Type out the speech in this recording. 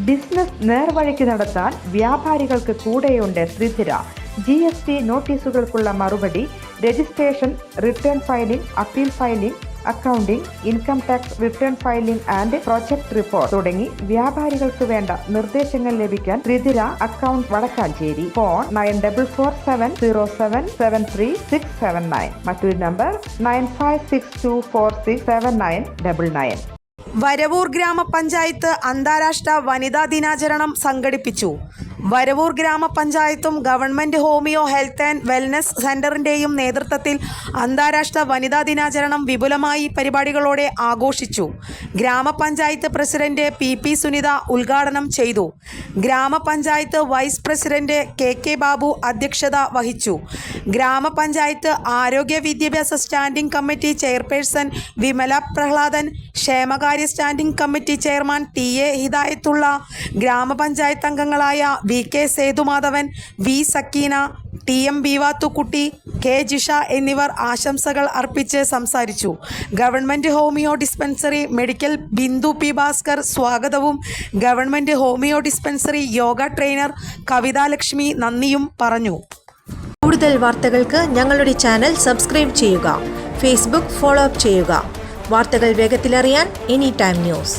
Business നേർവഴിക്ക് നടത്താൻ വ്യാപാരികൾക്ക് കൂടെയുണ്ട് ശ്രീധര. GST നോട്ടീസുകൾക്കുള്ള മറുപടി, registration, return filing, appeal filing, accounting, income tax return filing and project report തുടങ്ങി വ്യാപാരികൾക്ക് വേണ്ട നിർദ്ദേശങ്ങൾ ലഭിക്കാൻ ശ്രീധര അക്കൗണ്ട് വടക്കാഞ്ചേരി. ഫോൺ 9447077369. മറ്റൊരു നമ്പർ 9562467999. വരവൂർ ഗ്രാമപഞ്ചായത്ത് അന്താരാഷ്ട്ര വനിതാ ദിനാചരണം സംഘടിപ്പിച്ചു. വരവൂർ ഗ്രാമപഞ്ചായത്തും government homoeo health and wellness സെന്ററിന്റെയും നേതൃത്വത്തിൽ അന്താരാഷ്ട്ര വനിതാ ദിനാചരണം വിപുലമായി പരിപാടികളോടെ ആഘോഷിച്ചു. ഗ്രാമപഞ്ചായത്ത് പ്രസിഡന്റ് PP സുനിത ഉദ്ഘാടനം ചെയ്തു. ഗ്രാമപഞ്ചായത്ത് വൈസ് പ്രസിഡന്റ് KK ബാബു അധ്യക്ഷത വഹിച്ചു. ഗ്രാമപഞ്ചായത്ത് ആരോഗ്യ വിദ്യാഭ്യാസ standing committee chairperson Vimala Prahladan, ക്ഷേമകാര്യ standing committee chairman TA Hidayatullah, ഗ്രാമപഞ്ചായത്ത് അംഗങ്ങളായ VK Sethumadhavan, V Sakeena, TM ബീവാത്തുക്കുട്ടി, K Jisha എന്നിവർ ആശംസകൾ അർപ്പിച്ച് സംസാരിച്ചു. Government homoeo dispensary medical Bindu P Bhaskar സ്വാഗതവും government homoeo dispensary yoga trainer Kavitalakshmi നന്ദിയും പറഞ്ഞു. കൂടുതൽ വാർത്തകൾക്ക് ഞങ്ങളുടെ ചാനൽ സബ്സ്ക്രൈബ് ചെയ്യുക. ഫേസ്ബുക്ക് ഫോളോ അപ്പ് ചെയ്യുക. വാർത്തകൾ വേഗത്തിലറിയാൻ Anytime News.